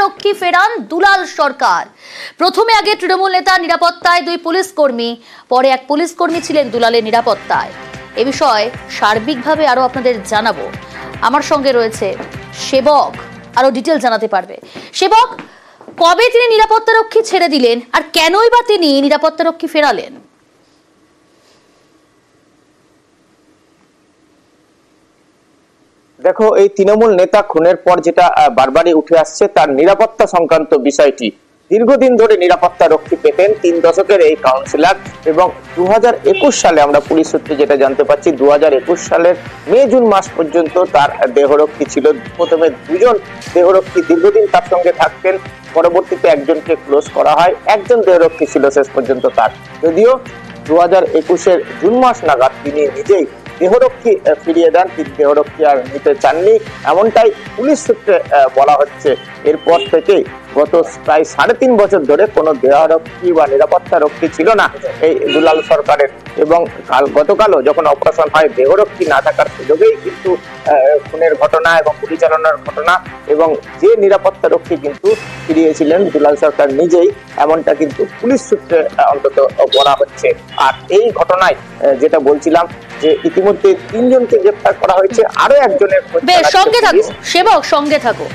রক্ষী ফেরান দুলাল সরকার। প্রথমে আগে তৃণমূল নেতা নিরাপত্তায় 2 পুলিশ কর্মী, পরে এক পুলিশ কর্মী ছিলেন দুলালের নিরাপত্তায়। এ বিষয়ে সার্বিকভাবে আরো আপনাদের জানাবো। আমার সঙ্গে রয়েছে সেবক, আরো ডিটেল জানাতে পারবে। সেবক, কবে তিনি নিরাপত্তা রক্ষী ছেড়ে দিলেন আর কেনই বা তিনি নিরাপত্তা রক্ষী ফেরালেন? দেখো, এই তৃণমূল নেতা খুনের পর যেটা বারবারই উঠে আসছে তার নিরাপত্তা সংক্রান্ত বিষয়টি। দীর্ঘদিন ধরে নিরাপত্তা রক্ষী পেতেন 3 দশকের এই কাউন্সিলর, এবং 2021 সালে আমরা পুলিশ সূত্রে যেটা জানতে পারছি 2021 সালের মে-জুন মাস পর্যন্ত তার দেহরক্ষী ছিল। প্রথমে 2 জন দেহরক্ষী দীর্ঘদিন তার সঙ্গে থাকতেন, পরবর্তীতে একজনকে ক্লোজ করা হয়। একজন দেহরক্ষী ছিল শেষ পর্যন্ত তার, যদিও 2021-এর জুন মাস নাগাদ তিনি নিজেই দেহরক্ষী ফিরিয়ে দেন। তিনি দেহরক্ষী আর নিতে চাননি, এমনটাই পুলিশ সূত্রে বলা হচ্ছে। এরপর থেকে গত প্রায় 3.5 বছর ধরে কোনো দেহরক্ষী বা নিরাপত্তা রক্ষী ছিল না এই দুলাল সরকারের। এবং গতকালও যখন অপারেশন হয়, দেহরক্ষী না থাকার সুযোগেই কিন্তু খুনের ঘটনা এবং গুলি চালানোর ঘটনা, এবং যে নিরাপত্তা রক্ষী কিন্তু ফিরিয়েছিলেন দুলাল সরকার নিজেই, এমনটা কিন্তু পুলিশ সূত্রে অন্তত বলা হচ্ছে। আর এই ঘটনায় যেটা বলছিলাম যে ইতিমধ্যে 3 জনকে গ্রেফতার করা হয়েছে, আরো একজনের সঙ্গে থাকো সেবক, সঙ্গে থাকো।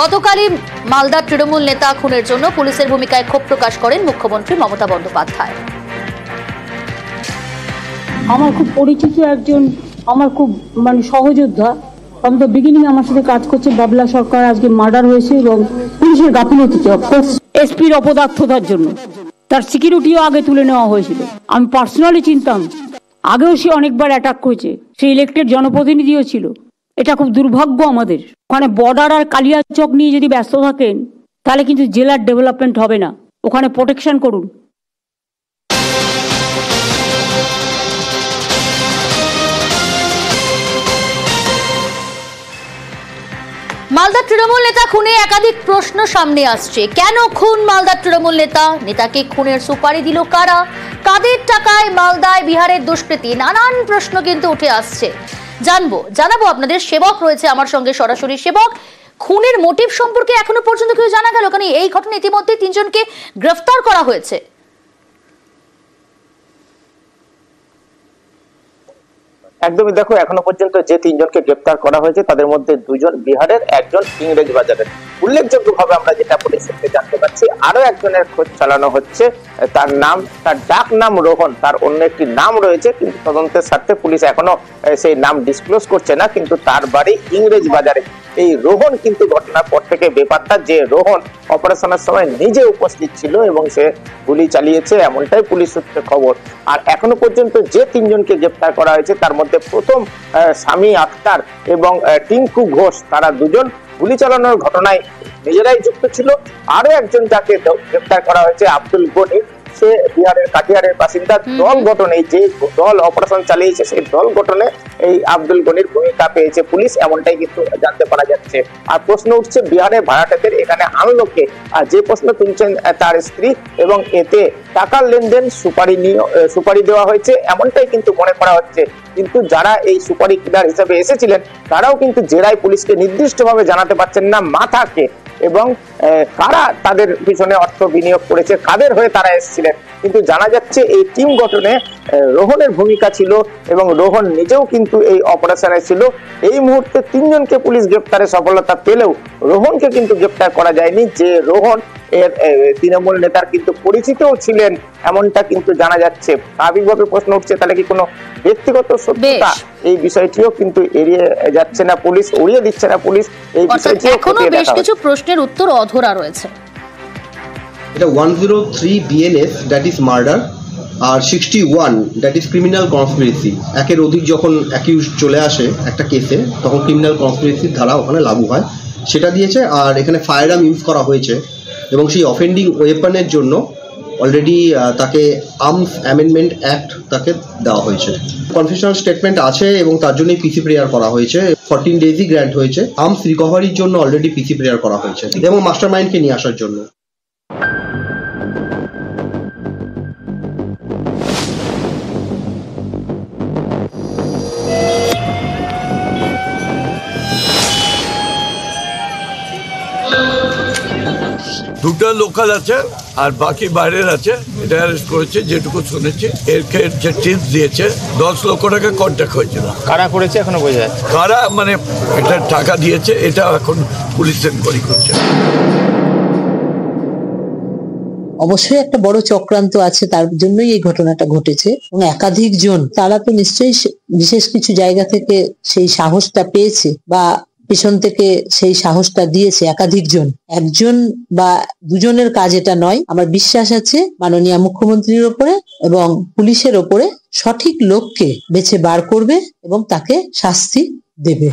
গতকালই মালদার তৃণমূল নেতা খুনের জন্য পুলিশের ভূমিকায় ক্ষোভ প্রকাশ করেন মুখ্যমন্ত্রী মমতা বন্দ্যোপাধ্যায়। আমার খুব পরিচিত একজন, আমার খুব সহযোদ্ধা, ফ্রম দ্য বিগিনিং আমার সাথে কাজ করছে, বাবলা সরকার, আজকে মার্ডার হয়েছে এবং পুলিশের গাফিলতিতে, অফকোর্স এসপির অপদার্থতার জন্য। তার সিকিউরিটিও আগে তুলে নেওয়া হয়েছিল। আমি পার্সোনালি চিনতাম, আগেও সে অনেকবার অ্যাটাক করেছে, সে ইলেক্টেড জনপ্রতিনিধিও ছিল। এটা খুব দুর্ভাগ্য আমাদের। ওখানে বর্ডার আর কালিয়াচক নিয়ে যদি ব্যস্ত থাকেন তাহলে কিন্তু জেলার ডেভেলপমেন্ট হবে না। ওখানে প্রোটেকশন করুন। মালদার তৃণমূল নেতা খুনে একাধিক প্রশ্ন সামনে আসছে। কেন খুন মালদার তৃণমূল নেতাকে খুনের সুপারি দিল কারা? কাদের টাকায় মালদায় বিহারের দুষ্কৃতী? নানান প্রশ্ন কিন্তু উঠে আসছে। জানাবো আপনাদের। সেবক রয়েছে আমার সঙ্গে সরাসরি। সেবক, খুনের মোটিভ সম্পর্কে এখনো পর্যন্ত কেউ জানা গেল? কারণ এই ঘটনা ইতিমধ্যে 3 জনকে গ্রেফতার করা হয়েছে। একদমই, দেখো, এখনো পর্যন্ত যে 3 জনকে গ্রেফতার করা হয়েছে তাদের মধ্যে 2 জন বিহারের, একজন ইংরেজ বাজারের। উল্লেখযোগ্যভাবে আমরা যেটা পুলিশ সূত্রে জানতে পারছি, আরো একজনের খোঁজ চালানো হচ্ছে। তার ডাক নাম রোহন, তার অন্য একটি নাম রয়েছে, কিন্তু তদন্তের স্বার্থে পুলিশ এখনো সেই নাম ডিসক্লোজ করছে না। কিন্তু তার বাড়ি ইংরেজ বাজারে। এই রোহন কিন্তু ঘটনার পর থেকে বেপাত্তা। যে রোহন অপারেশনের সময় নিজে উপস্থিত ছিল এবং সে গুলি চালিয়েছে, এমনটাই পুলিশ সূত্রে খবর। আর এখনো পর্যন্ত যে 3 জনকে গ্রেফতার করা হয়েছে তার মধ্যে প্রথম স্বামী আক্তার এবং টিঙ্কু ঘোষ, তারা 2 জন গুলি চালানোর ঘটনায় নিজেরাই যুক্ত ছিল। আরো একজন যাকে গ্রেফতার করা হয়েছে আব্দুল গনি, সে বিহারের কাটিহারের বাসিন্দা। দল গঠনে, যে দল অপারেশন চালিয়েছে সেই দল গঠনে এই আব্দুল গনির ভূমিকা পেয়েছে পুলিশ, এমনটাই কিন্তু জানতে পারা যাচ্ছে। আর প্রশ্ন উঠছে বিহারের ভাড়াটেদের এখানে আনলো কে? আর যে প্রশ্ন তুলছেন তার স্ত্রী, এবং এতে টাকার লেনদেন, সুপারি দেওয়া হয়েছে, এমনটাই কিন্তু মনে করা হচ্ছে। কিন্তু যারা এই সুপারি কিলার হিসেবে এসেছিলেন তারাও কিন্তু জেরায় পুলিশকে নির্দিষ্টভাবে জানাতে পারছেন না মাথাকে, এবং কারা তাদের পিছনে অর্থ বিনিয়োগ করেছে, কাদের হয়ে তারা এসেছিলেন। কিন্তু জানা যাচ্ছে এই টিম গঠনে রোহনের ভূমিকা ছিল, এবং রোহন নিজেও কিন্তু এই অপারেশনে ছিল। এই মুহূর্তে 3 জনকে পুলিশ গ্রেফতারে সফলতা পেলেও রোহনকে কিন্তু গ্রেফতার করা যায়নি। যে রোহন এর তৃণমূল নেতার কিন্তু পরিচিতও ছিলেন, এমনটা কিন্তু জানা যাচ্ছে। স্বাভাবিকভাবে প্রশ্ন উঠছে, তাহলে কি কোনো ব্যক্তিগত শত্রুতা? এই বিষয়টিও কিন্তু এড়িয়ে যাচ্ছে না পুলিশ, উড়িয়ে দিচ্ছে না পুলিশ। এই বিষয়টিও এখনো বেশ কিছু প্রশ্নের উত্তর অধরা রয়েছে। এটা 103 BNS, দ্যাট ইজ মার্ডার, আর 61 দ্যাট ইজ ক্রিমিনাল কনস্পিরেসি। একের অধিক যখন অ্যাকিউজ চলে আসে একটা কেসে, তখন ক্রিমিনাল কনস্পিরেসির ধারা ওখানে লাগু হয়, সেটা দিয়েছে। আর এখানে ফায়ার আর্ম ইউজ করা হয়েছে, এবং সেই অফেন্ডিং ওয়েপনের জন্য অলরেডি তাকে আর্মস অ্যামেন্ডমেন্ট অ্যাক্ট তাকে দেওয়া হয়েছে। কনফেশনাল স্টেটমেন্ট আছে, এবং তার জন্যই পিসি প্রেয়ার করা হয়েছে। 14 ডেজই গ্র্যান্ট হয়েছে। আর্মস রিকভারির জন্য অলরেডি পিসি প্রেয়ার করা হয়েছে, এবং মাস্টার মাইন্ডকে নিয়ে আসার জন্য। দুটো লোকাল আছে আর বাকি বাইরের আছে। এটা অ্যারেস্ট করেছে যেটুকু শুনেছি। এর যে টিপস দিয়েছে 10 লক্ষ টাকা কন্ট্যাক্ট হয়েছিল। কারা করেছে এখনো বোঝা যাচ্ছে কারা, মানে এটা টাকা দিয়েছে, এটা এখন পুলিশ এনকোয়ারি করছে। অবশ্যই একটা বড় চক্রান্ত আছে, তার জন্যই এই ঘটনাটা ঘটেছে এবং একাধিক জন তারা তো নিশ্চয়ই বিশেষ কিছু জায়গা থেকে সেই সাহসটা পেয়েছে বা পেছন থেকে সেই সাহসটা দিয়েছে একাধিক জন। একজন বা দুজনের কাজ এটা নয়। আমার বিশ্বাস আছে মাননীয় মুখ্যমন্ত্রীর ওপরে এবং পুলিশের ওপরে সঠিক লোককে বেছে বার করবে এবং তাকে শাস্তি দেবে।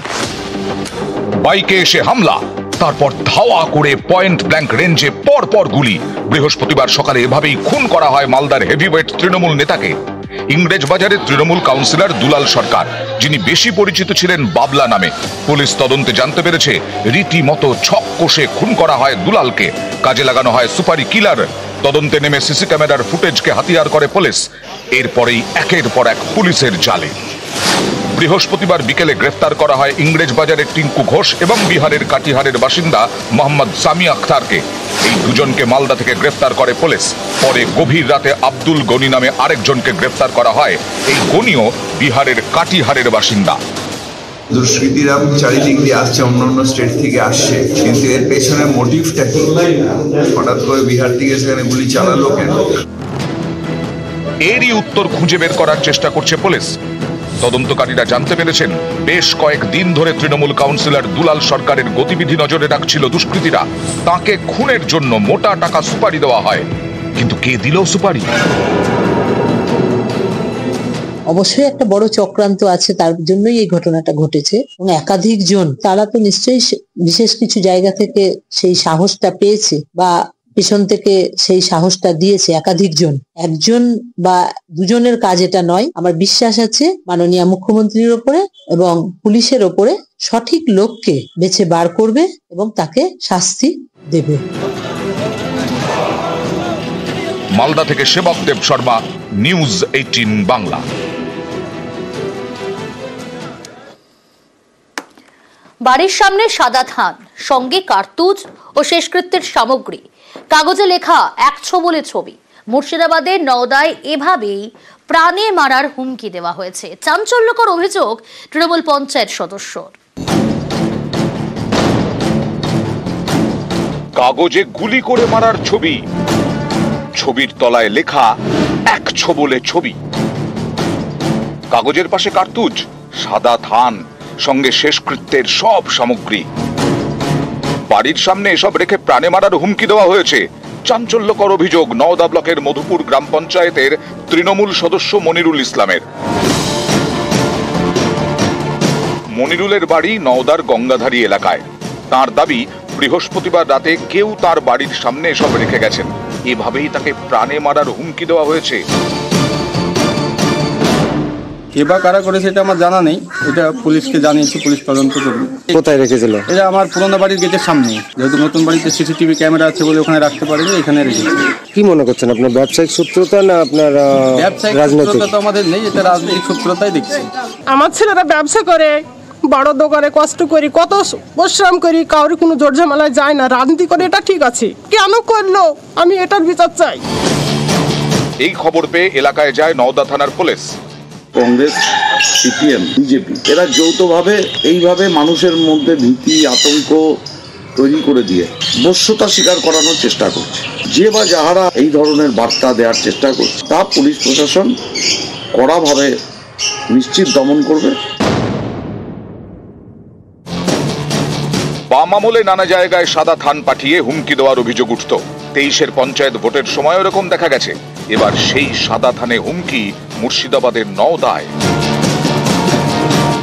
বাইকে এসে হামলা, তারপর ধাওয়া করে পয়েন্ট ব্ল্যাঙ্ক রেঞ্জে পরপর গুলি। বৃহস্পতিবার সকালে এভাবেই খুন করা হয় মালদার হেভিওয়েট তৃণমূল নেতাকে। ইংরেজবাজারের তৃণমূল কাউন্সিলর দুলাল সরকার, যিনি বেশি পরিচিত ছিলেন বাবলা নামে। পুলিশ তদন্তে জানতে পেরেছে রীতিমতো ছক কষে খুন করা হয় দুলালকে। কাজে লাগানো হয় সুপারি কিলার। তদন্তে নেমে সিসি ক্যামেরার ফুটেজকে হাতিয়ার করে পুলিশ। এরপরেই একের পর এক পুলিশের জালে। বৃহস্পতিবার বিকেলে গ্রেফতার করা হয় ইংরেজবাজারের টিঙ্কু ঘোষ এবং বিহারের কাটিহারের বাসিন্দা মোহাম্মদ সামি আখতারকে। এই দুজনকে মালদা থেকে গ্রেফতার করে পুলিশ। পরে গভীর রাতে আব্দুল গনি নামে আরেকজনকে গ্রেফতার করা হয়। এই গনিও বিহারের কাটিহারের বাসিন্দা। দুষ্কৃতীরা চারিদিক দিয়ে আসছে, অন্যান্য স্টেট থেকে আসছে, কিন্তু এর পেছনে মোটিভটা কি? হঠাৎ করে বিহার থেকে সেখানে গুলি চালালো কেন? এরই উত্তর খুঁজে বের করার চেষ্টা করছে পুলিশ। তদন্তকারীরা জানতে পেরেছেন বেশ কয়েকদিন ধরে তৃণমূল কাউন্সিলর দুলাল সরকারের গতিবিধি নজরে রাখছিল দুষ্কৃতীরা। তাকে খুনের জন্য মোটা টাকা সুপারি দেওয়া হয়, কিন্তু কে দিল সুপারি? অবশ্যই একটা বড় চক্রান্ত আছে, তার জন্যই এই ঘটনাটা ঘটেছে এবং একাধিক জন তারা তো নিশ্চয়ই বিশেষ কিছু জায়গা থেকে সেই সাহসটা পেয়েছে বা পেছন থেকে সেই সাহসটা দিয়েছে একাধিক জন। একজন বা দুজনের কাজ এটা নয়। আমার বিশ্বাস আছে মাননীয় মুখ্যমন্ত্রীর ওপরে এবং পুলিশের ওপরে সঠিক লোককে বেছে বার করবে এবং তাকে শাস্তি দেবে। মালদা থেকে সেবক দেব শর্মা, নিউজ 18 বাংলা। বাড়ির সামনে সাদা থান, সঙ্গে কার্তুজ ও শেষকৃত্যের সামগ্রী, কাগজে লেখা 100 বলে ছবি। মুর্শিদাবাদের নওদায় এভাবেই প্রাণে মারার হুমকি দেওয়া হয়েছে। চাঞ্চল্যকর অভিযোগ তৃণমূল পঞ্চায়েত সদস্যর। কাগজে গুলি করে মারার ছবি, ছবির তলায় লেখা 100 বলে ছবি। কাগজের পাশে কার্তুজ, সাদা থান, সঙ্গে শেষকৃত্যের সব সামগ্রী। বাড়ির সামনে এসব রেখে প্রাণে মারার হুমকি দেওয়া হয়েছে। চাঞ্চল্যকর অভিযোগ নওদা ব্লকের মধুপুর গ্রাম পঞ্চায়েতের তৃণমূল সদস্য মনিরুল ইসলামের। মনিরুলের বাড়ি নওদার গঙ্গাধারী এলাকায়। তার দাবি, বৃহস্পতিবার রাতে কেউ তার বাড়ির সামনে এসব রেখে গেছেন। এভাবেই তাকে প্রাণে মারার হুমকি দেওয়া হয়েছে। কে বা কারা করেছে এটা আমার জানা নেই, এটা পুলিশকে জানিয়েছি, পুলিশ তদন্ত করবে। কোথায় রেখেছিল? এটা আমার পুরোনো বাড়ির গেটের সামনে, যেহেতু নতুন বাড়িতে সিসিটিভি ক্যামেরা আছে বলে ওখানে রাখতে পারেনি, এখানে রেখেছি। কি মনে করছেন, আপনার ব্যবসায়িক সূত্রতা না আপনার ব্যবসায়িক সূত্রতা তো আমাদের নেই, এটা রাজনৈতিক সূত্রতাই দেখছি। আমার ছেলেরা ব্যবসা করে, বড় দোকানে কষ্ট করি, কত পরিশ্রম করি, কারোর কোনো জোর ঝামেলায় যায় না। রাজনীতি করে এটা ঠিক আছে, কেন করলো আমি এটার বিচার চাই। এই খবর পেয়ে এলাকায় যায় নওদা থানার পুলিশ। কংগ্রেস, সিপিএম, বিজেপি এরা যৌথভাবে এইভাবে মানুষের মধ্যে ভীতি আতঙ্ক তৈরি করে দিয়ে বশ্যতা স্বীকার করানোর চেষ্টা করছে। যে বা যাহারা এই ধরনের বার্তা দেওয়ার চেষ্টা করছে তা পুলিশ প্রশাসন কড়াভাবে নিশ্চিত দমন করবে। বাম আমলে নানা জায়গায় সাদা থান পাঠিয়ে হুমকি দেওয়ার অভিযোগ উঠত। 23-এর পঞ্চায়েত ভোটের সময় এরকম দেখা গেছে। এবার সেই সাদা থানে হুমকি মুর্শিদাবাদের নওদায়।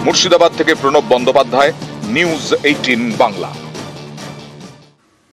মুর্শিদাবাদ থেকে প্রণব বন্দ্যোপাধ্যায়, নিউজ 18 বাংলা।